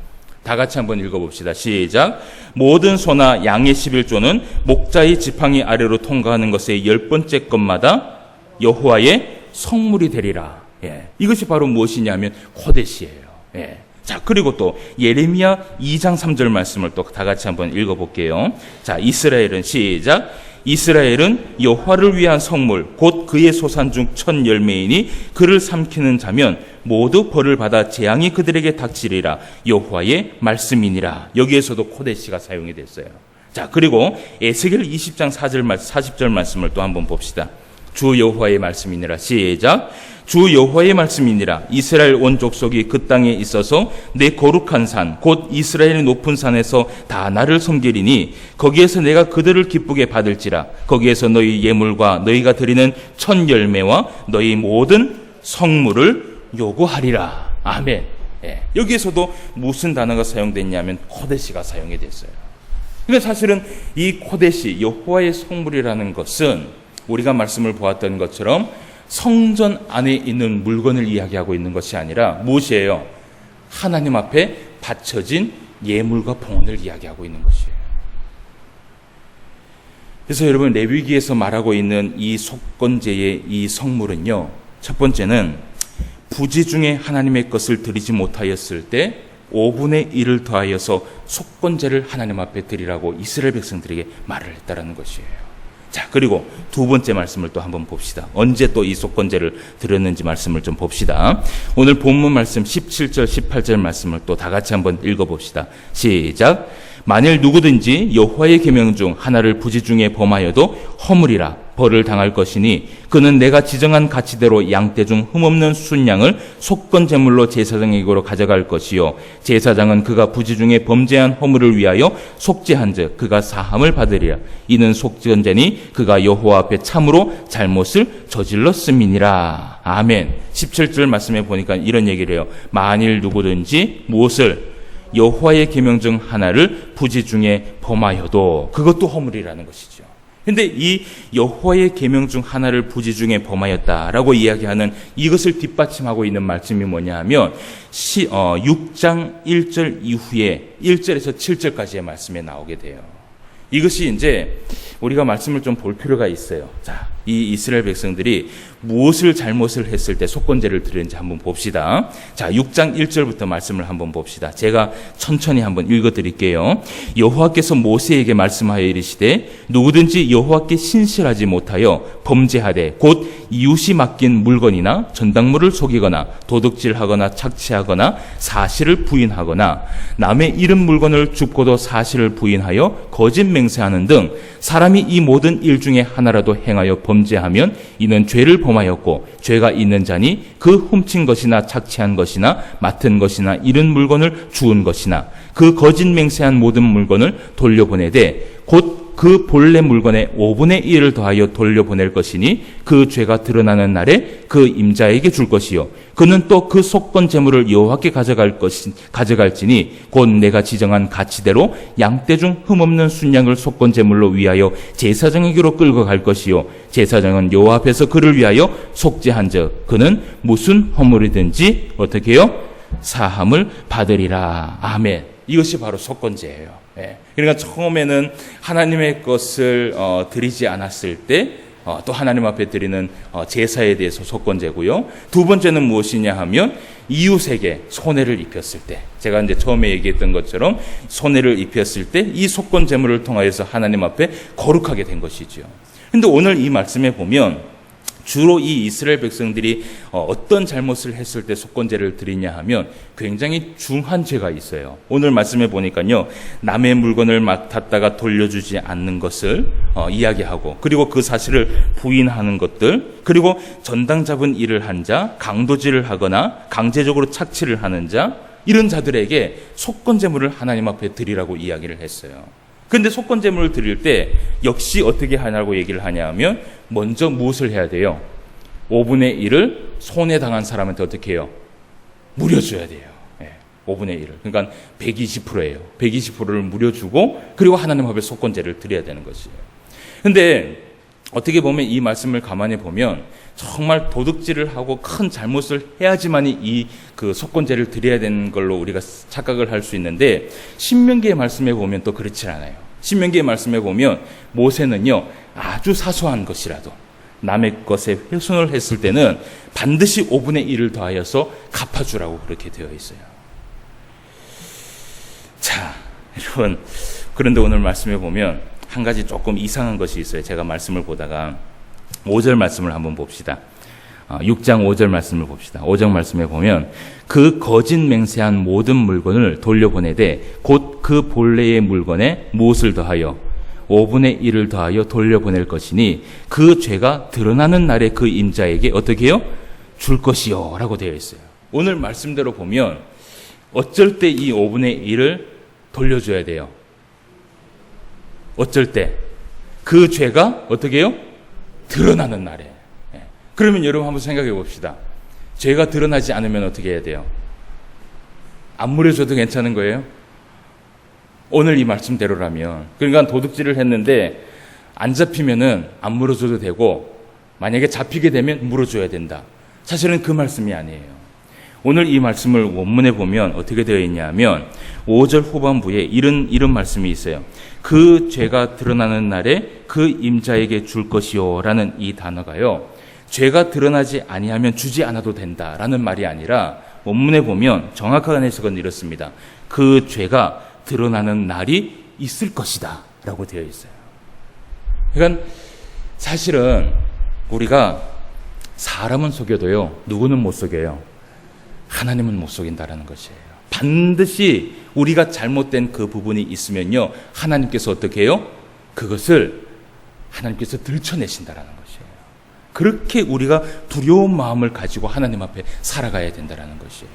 다 같이 한번 읽어봅시다. 시작. 모든 소나 양의 11조는 목자의 지팡이 아래로 통과하는 것의 10번째 것마다 여호와의 성물이 되리라. 예. 이것이 바로 무엇이냐면 코데시예요. 예. 자, 그리고 또 예레미야 2장 3절 말씀을 또 다 같이 한번 읽어볼게요. 자, 이스라엘은 시작. 이스라엘은 여호와를 위한 성물 곧 그의 소산 중 첫 열매이니 그를 삼키는 자면 모두 벌을 받아 재앙이 그들에게 닥치리라. 여호와의 말씀이니라. 여기에서도 코데시가 사용이 됐어요. 자, 그리고 에스겔 20장 40절 말씀을 또 한번 봅시다. 주 여호와의 말씀이니라. 시작. 주 여호와의 말씀이니라. 이스라엘 온 족속이 그 땅에 있어서 내 거룩한 산 곧 이스라엘의 높은 산에서 다 나를 섬기리니 거기에서 내가 그들을 기쁘게 받을지라. 거기에서 너희 예물과 너희가 드리는 첫 열매와 너희 모든 성물을 요구하리라. 아멘. 예. 여기에서도 무슨 단어가 사용됐냐면 코데시가 사용이 됐어요. 그러니까 사실은 이 코데시 여호와의 성물이라는 것은 우리가 말씀을 보았던 것처럼 성전 안에 있는 물건을 이야기하고 있는 것이 아니라 무엇이에요? 하나님 앞에 바쳐진 예물과 봉헌을 이야기하고 있는 것이에요. 그래서 여러분 레위기에서 말하고 있는 이 속건제의 이 성물은요, 첫 번째는 부지 중에 하나님의 것을 드리지 못하였을 때 5분의 1을 더하여서 속건제를 하나님 앞에 드리라고 이스라엘 백성들에게 말을 했다라는 것이에요. 자, 그리고 두 번째 말씀을 또 한번 봅시다. 언제 또 이 속건제를 드렸는지 말씀을 좀 봅시다. 오늘 본문 말씀 17절, 18절 말씀을 또 다 같이 한번 읽어봅시다. 시작. 만일 누구든지 여호와의 계명 중 하나를 부지 중에 범하여도 허물이라 벌을 당할 것이니 그는 내가 지정한 가치대로 양떼 중 흠없는 순양을 속건 제물로 제사장에게로 가져갈 것이요 제사장은 그가 부지 중에 범죄한 허물을 위하여 속죄한즉 그가 사함을 받으리라. 이는 속건제니 그가 여호와 앞에 참으로 잘못을 저질렀음이니라. 아멘. 17절 말씀에 보니까 이런 얘기를 해요. 만일 누구든지 무엇을 여호와의 계명 중 하나를 부지 중에 범하여도 그것도 허물이라는 것이죠. 근데 이 여호와의 계명 중 하나를 부지 중에 범하였다라고 이야기하는 이것을 뒷받침하고 있는 말씀이 뭐냐 하면 6장 1절 이후에 1절에서 7절까지의 말씀에 나오게 돼요. 이것이 이제 우리가 말씀을 좀 볼 필요가 있어요. 자, 이 이스라엘 백성들이 무엇을 잘못을 했을 때 속건제를 드렸는지 한번 봅시다. 자, 6장 1절부터 말씀을 한번 봅시다. 제가 천천히 한번 읽어드릴게요. 여호와께서 모세에게 말씀하여 이르시되 누구든지 여호와께 신실하지 못하여 범죄하되 곧 이웃이 맡긴 물건이나 전당물을 속이거나 도둑질하거나 착취하거나 사실을 부인하거나 남의 잃은 물건을 줍고도 사실을 부인하여 거짓 맹세하는 등 사람이 이 모든 일 중에 하나라도 행하여 범죄하면 이는 죄를 범하였고 죄가 있는 자니 그 훔친 것이나 착취한 것이나 맡은 것이나 잃은 물건을 주운 것이나 그 거짓 맹세한 모든 물건을 돌려보내되 곧 그 본래 물건의 5분의 1을 더하여 돌려보낼 것이니 그 죄가 드러나는 날에 그 임자에게 줄 것이요 그는 또 그 속건 제물을 여호와께 가져갈지니 곧 내가 지정한 가치대로 양떼 중 흠없는 순양을 속건 제물로 위하여 제사장에게로 끌고 갈 것이요 제사장은 여호와 앞에서 그를 위하여 속죄한즉 그는 무슨 허물이든지 어떻게 해요? 사함을 받으리라. 아멘. 이것이 바로 속건제예요. 예. 그러니까 처음에는 하나님의 것을 드리지 않았을 때 또 하나님 앞에 드리는 제사에 대해서 속건제고요. 두 번째는 무엇이냐 하면 이웃에게 손해를 입혔을 때, 제가 이제 처음에 얘기했던 것처럼 손해를 입혔을 때 이 속건 제물을 통하여서 하나님 앞에 거룩하게 된 것이죠. 근데 오늘 이 말씀에 보면 주로 이 이스라엘 백성들이 어떤 잘못을 했을 때 속건제를 드리냐 하면 굉장히 중한 죄가 있어요. 오늘 말씀에 보니까요, 남의 물건을 맡았다가 돌려주지 않는 것을 이야기하고, 그리고 그 사실을 부인하는 것들, 그리고 전당 잡은 일을 한 자, 강도질을 하거나 강제적으로 착취를 하는 자, 이런 자들에게 속건제물을 하나님 앞에 드리라고 이야기를 했어요. 그런데 속건제물을 드릴 때 역시 어떻게 하냐고 얘기를 하냐면 먼저 무엇을 해야 돼요? 5분의 1을 손해당한 사람한테 어떻게 해요? 물려줘야 돼요. 5분의 1을. 그러니까 120%예요. 120%를 물려주고 그리고 하나님 앞에 속건제를 드려야 되는 것이에요. 그런데 어떻게 보면 이 말씀을 가만히 보면 정말 도둑질을 하고 큰 잘못을 해야지만이 이 그 속건제를 드려야 되는 걸로 우리가 착각을 할 수 있는데 신명기의 말씀에 보면 또 그렇지 않아요. 신명기의 말씀에 보면 모세는요 아주 사소한 것이라도 남의 것에 훼손을 했을 때는 반드시 5분의 1을 더하여서 갚아주라고 그렇게 되어 있어요. 자, 여러분, 그런데 오늘 말씀에 보면 한 가지 조금 이상한 것이 있어요. 제가 말씀을 보다가 5절 말씀을 한번 봅시다. 6장 5절 말씀을 봅시다. 5절 말씀에 보면 그 거짓 맹세한 모든 물건을 돌려보내되 곧 그 본래의 물건에 무엇을 더하여 5분의 1을 더하여 돌려보낼 것이니 그 죄가 드러나는 날에 그 임자에게 어떻게 해요? 줄 것이요 라고 되어 있어요. 오늘 말씀대로 보면 어쩔 때 이 5분의 1을 돌려줘야 돼요. 어쩔 때 그 죄가 어떻게 해요? 드러나는 날에. 그러면 여러분 한번 생각해 봅시다. 죄가 드러나지 않으면 어떻게 해야 돼요? 안 물어줘도 괜찮은 거예요? 오늘 이 말씀대로라면. 그러니까 도둑질을 했는데 안 잡히면은 안 물어줘도 되고 만약에 잡히게 되면 물어줘야 된다. 사실은 그 말씀이 아니에요. 오늘 이 말씀을 원문에 보면 어떻게 되어 있냐면 5절 후반부에 이런 말씀이 있어요. 그 죄가 드러나는 날에 그 임자에게 줄 것이요 라는 이 단어가요. 죄가 드러나지 아니하면 주지 않아도 된다라는 말이 아니라 원문에 보면 정확한 해석은 이렇습니다. 그 죄가 드러나는 날이 있을 것이다 라고 되어 있어요. 그러니까 사실은 우리가 사람은 속여도요, 누구는 못 속여요? 하나님은 못 속인다라는 것이에요. 반드시 우리가 잘못된 그 부분이 있으면요, 하나님께서 어떻게 해요? 그것을 하나님께서 들춰내신다라는 것이에요. 그렇게 우리가 두려운 마음을 가지고 하나님 앞에 살아가야 된다라는 것이에요.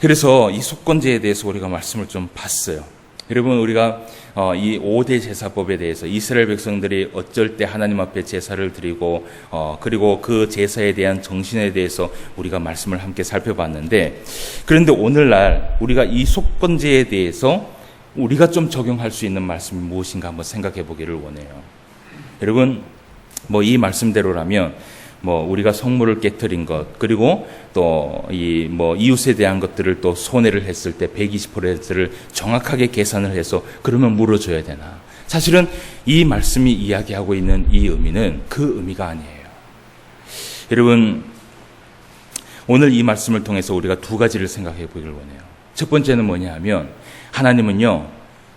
그래서 이 속건제에 대해서 우리가 말씀을 좀 봤어요. 여러분, 우리가 이 5대 제사법에 대해서 이스라엘 백성들이 어쩔 때 하나님 앞에 제사를 드리고 그리고 그 제사에 대한 정신에 대해서 우리가 말씀을 함께 살펴봤는데, 그런데 오늘날 우리가 이 속건제에 대해서 우리가 좀 적용할 수 있는 말씀이 무엇인가 한번 생각해 보기를 원해요. 여러분, 이 말씀대로라면 우리가 성물을 깨트린 것, 그리고 또 이웃에 대한 것들을 또 손해를 했을 때 120%를 정확하게 계산을 해서 그러면 물어줘야 되나? 사실은 이 말씀이 이야기하고 있는 이 의미는 그 의미가 아니에요. 여러분, 오늘 이 말씀을 통해서 우리가 두 가지를 생각해 보기를 원해요. 첫 번째는 뭐냐 하면, 하나님은요,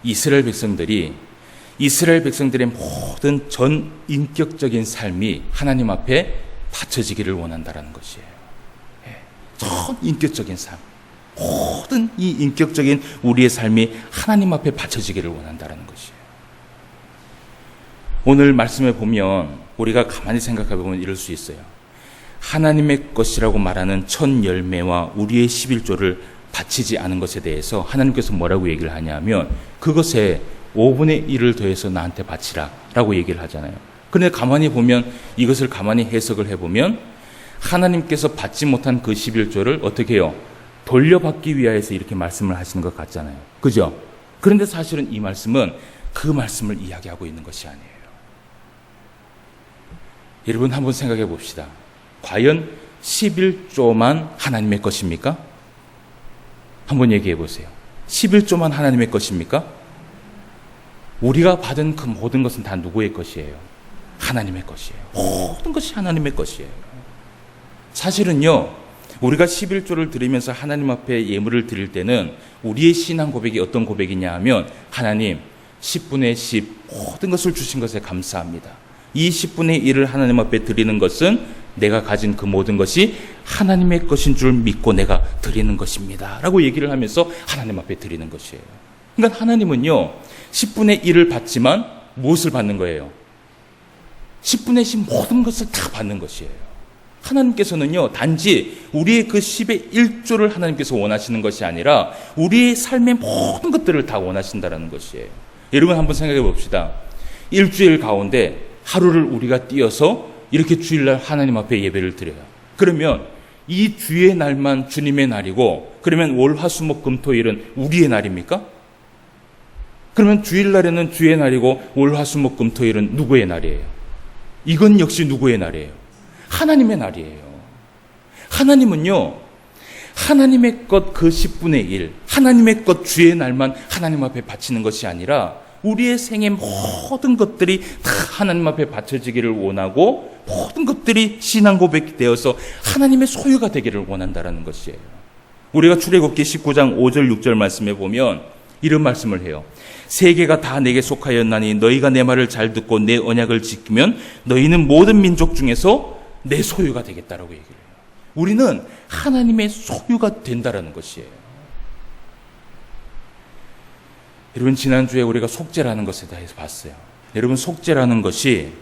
이스라엘 백성들의 모든 전 인격적인 삶이 하나님 앞에 바쳐지기를 원한다라는 것이에요. 전 인격적인 삶, 모든 이 인격적인 우리의 삶이 하나님 앞에 바쳐지기를 원한다라는 것이에요. 오늘 말씀에 보면 우리가 가만히 생각해 보면 이럴 수 있어요. 하나님의 것이라고 말하는 첫 열매와 우리의 11조를 바치지 않은 것에 대해서 하나님께서 뭐라고 얘기를 하냐면, 그것에 5분의 1을 더해서 나한테 바치라 라고 얘기를 하잖아요. 그런데 가만히 보면, 이것을 가만히 해석을 해보면 하나님께서 받지 못한 그 11조를 어떻게 해요? 돌려받기 위하여서 이렇게 말씀을 하시는 것 같잖아요. 그죠? 그런데 사실은 이 말씀은 그 말씀을 이야기하고 있는 것이 아니에요. 여러분, 한번 생각해 봅시다. 과연 11조만 하나님의 것입니까? 한번 얘기해 보세요. 11조만 하나님의 것입니까? 우리가 받은 그 모든 것은 다 누구의 것이에요? 하나님의 것이에요. 모든 것이 하나님의 것이에요. 사실은요, 우리가 11조를 드리면서 하나님 앞에 예물을 드릴 때는 우리의 신앙 고백이 어떤 고백이냐 하면, 하나님 10분의 10 모든 것을 주신 것에 감사합니다. 이 10분의 1을 하나님 앞에 드리는 것은 내가 가진 그 모든 것이 하나님의 것인 줄 믿고 내가 드리는 것입니다 라고 얘기를 하면서 하나님 앞에 드리는 것이에요. 그러니까 하나님은요, 10분의 1을 받지만 무엇을 받는 거예요? 10분의 10 모든 것을 다 받는 것이에요. 하나님께서는요, 단지 우리의 그 10의 1조를 하나님께서 원하시는 것이 아니라 우리의 삶의 모든 것들을 다 원하신다는 것이에요. 여러분, 한번 생각해 봅시다. 일주일 가운데 하루를 우리가 띄어서 이렇게 주일날 하나님 앞에 예배를 드려요. 그러면 이 주의 날만 주님의 날이고, 그러면 월, 화, 수, 목, 금, 토, 일은 우리의 날입니까? 그러면 주일날에는 주의 날이고 월, 화, 수, 목, 금, 토, 일은 누구의 날이에요? 이건 역시 누구의 날이에요? 하나님의 날이에요. 하나님은요, 하나님의 것 그 10분의 1, 하나님의 것 주의 날만 하나님 앞에 바치는 것이 아니라 우리의 생의 모든 것들이 다 하나님 앞에 바쳐지기를 원하고, 모든 것들이 신앙 고백이 되어서 하나님의 소유가 되기를 원한다는 것이에요. 우리가 출애굽기 19장 5절 6절 말씀에 보면 이런 말씀을 해요. 세계가 다 내게 속하였나니 너희가 내 말을 잘 듣고 내 언약을 지키면 너희는 모든 민족 중에서 내 소유가 되겠다라고 얘기를 해요. 우리는 하나님의 소유가 된다라는 것이에요. 여러분, 지난주에 우리가 속죄라는 것에 대해서 봤어요. 여러분, 속죄라는 것이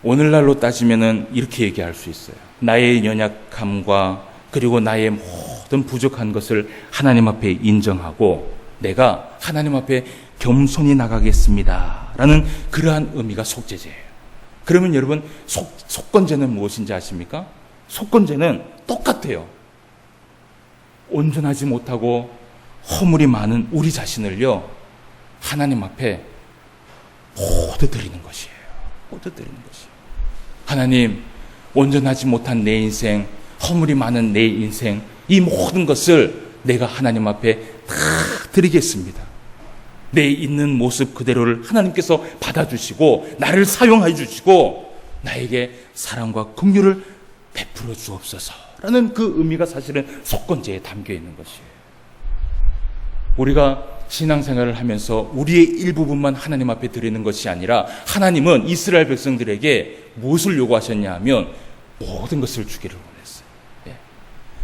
오늘날로 따지면은 이렇게 얘기할 수 있어요. 나의 연약함과 그리고 나의 모든 부족한 것을 하나님 앞에 인정하고 내가 하나님 앞에 겸손히 나가겠습니다 라는 그러한 의미가 속죄제예요. 그러면 여러분, 속건제는 무엇인지 아십니까? 속건제는 똑같아요. 온전하지 못하고 허물이 많은 우리 자신을요, 하나님 앞에 모두 드리는 것이에요. 모두 드리는 것이에요. 하나님, 온전하지 못한 내 인생, 허물이 많은 내 인생, 이 모든 것을 내가 하나님 앞에 다 드리겠습니다. 내 있는 모습 그대로를 하나님께서 받아주시고 나를 사용해 주시고 나에게 사랑과 긍휼을 베풀어 주옵소서라는 그 의미가 사실은 속건제에 담겨 있는 것이에요. 우리가 신앙생활을 하면서 우리의 일부분만 하나님 앞에 드리는 것이 아니라 하나님은 이스라엘 백성들에게 무엇을 요구하셨냐 하면 모든 것을 주기를 원했어요.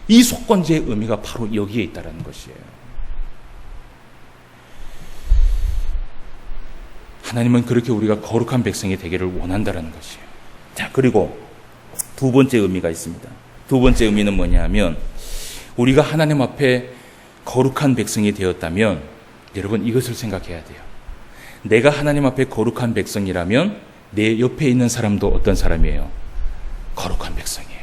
이 속건제의 의미가 바로 여기에 있다는 것이에요. 하나님은 그렇게 우리가 거룩한 백성이 되기를 원한다는 것이에요. 자, 그리고 두 번째 의미가 있습니다. 두 번째 의미는 뭐냐 하면 우리가 하나님 앞에 거룩한 백성이 되었다면 여러분, 이것을 생각해야 돼요. 내가 하나님 앞에 거룩한 백성이라면 내 옆에 있는 사람도 어떤 사람이에요? 거룩한 백성이에요.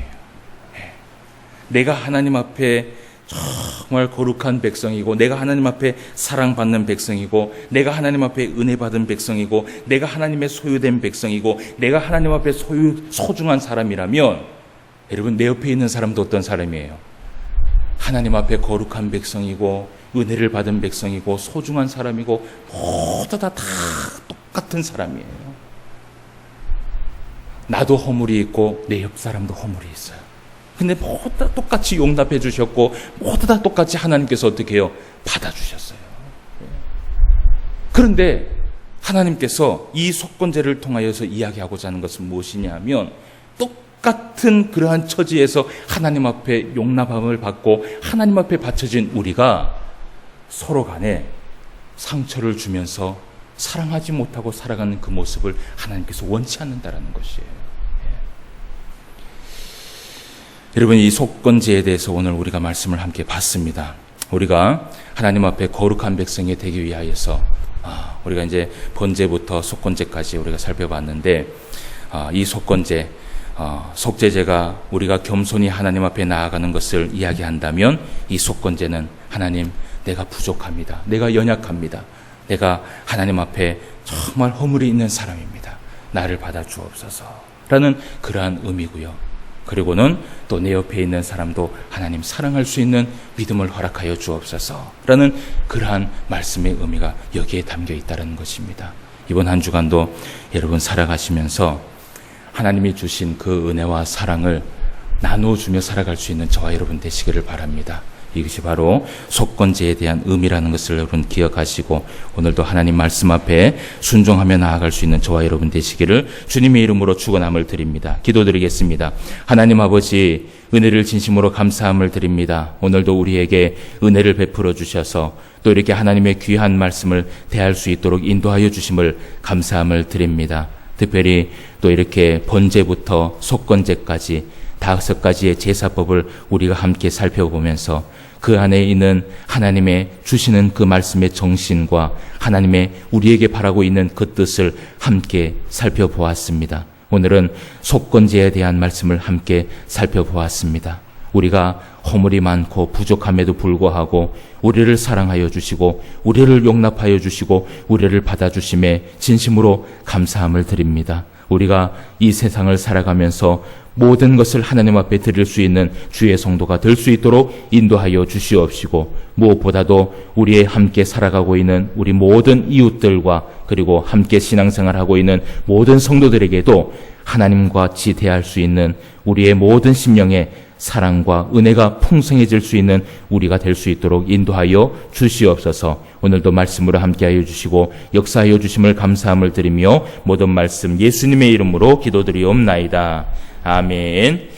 내가 하나님 앞에 정말 거룩한 백성이고, 내가 하나님 앞에 사랑받는 백성이고, 내가 하나님 앞에 은혜 받은 백성이고, 내가 하나님의 소유된 백성이고, 내가 하나님 앞에 소중한 사람이라면 여러분, 내 옆에 있는 사람도 어떤 사람이에요? 하나님 앞에 거룩한 백성이고, 은혜를 받은 백성이고, 소중한 사람이고, 모두 다 똑같은 사람이에요. 나도 허물이 있고 내 옆 사람도 허물이 있어요. 근데 모두 다 똑같이 용납해 주셨고 모두 다 똑같이 하나님께서 어떻게 해요? 받아주셨어요. 그런데 하나님께서 이 속건제를 통하여서 이야기하고자 하는 것은 무엇이냐 하면 똑같은 그러한 처지에서 하나님 앞에 용납함을 받고 하나님 앞에 바쳐진 우리가 서로 간에 상처를 주면서 사랑하지 못하고 살아가는 그 모습을 하나님께서 원치 않는다는 것이에요. 여러분, 이 속건제에 대해서 오늘 우리가 말씀을 함께 봤습니다. 우리가 하나님 앞에 거룩한 백성이 되기 위하여서 우리가 이제 번제부터 속건제까지 우리가 살펴봤는데 이 속건제, 속죄제가 우리가 겸손히 하나님 앞에 나아가는 것을 이야기한다면 이 속건제는 하나님, 내가 부족합니다. 내가 연약합니다. 내가 하나님 앞에 정말 허물이 있는 사람입니다. 나를 받아주옵소서라는 그러한 의미고요. 그리고는 또 내 옆에 있는 사람도 하나님 사랑할 수 있는 믿음을 허락하여 주옵소서라는 그러한 말씀의 의미가 여기에 담겨 있다는 것입니다. 이번 한 주간도 여러분 살아가시면서 하나님이 주신 그 은혜와 사랑을 나누어주며 살아갈 수 있는 저와 여러분 되시기를 바랍니다. 이것이 바로 속건제에 대한 의미라는 것을 여러분 기억하시고 오늘도 하나님 말씀 앞에 순종하며 나아갈 수 있는 저와 여러분 되시기를 주님의 이름으로 축원함을 드립니다. 기도드리겠습니다. 하나님 아버지, 은혜를 진심으로 감사함을 드립니다. 오늘도 우리에게 은혜를 베풀어 주셔서 또 이렇게 하나님의 귀한 말씀을 대할 수 있도록 인도하여 주심을 감사함을 드립니다. 특별히 또 이렇게 번제부터 속건제까지 5가지의 제사법을 우리가 함께 살펴보면서 그 안에 있는 하나님의 주시는 그 말씀의 정신과 하나님의 우리에게 바라고 있는 그 뜻을 함께 살펴보았습니다. 오늘은 속건제에 대한 말씀을 함께 살펴보았습니다. 우리가 허물이 많고 부족함에도 불구하고 우리를 사랑하여 주시고 우리를 용납하여 주시고 우리를 받아주심에 진심으로 감사함을 드립니다. 우리가 이 세상을 살아가면서 모든 것을 하나님 앞에 드릴 수 있는 주의 성도가 될 수 있도록 인도하여 주시옵시고 무엇보다도 우리의 함께 살아가고 있는 우리 모든 이웃들과 그리고 함께 신앙생활하고 있는 모든 성도들에게도 하나님과 같이 대할 수 있는 우리의 모든 심령에 사랑과 은혜가 풍성해질 수 있는 우리가 될 수 있도록 인도하여 주시옵소서. 오늘도 말씀으로 함께하여 주시고 역사하여 주심을 감사함을 드리며 모든 말씀 예수님의 이름으로 기도드리옵나이다. 아멘.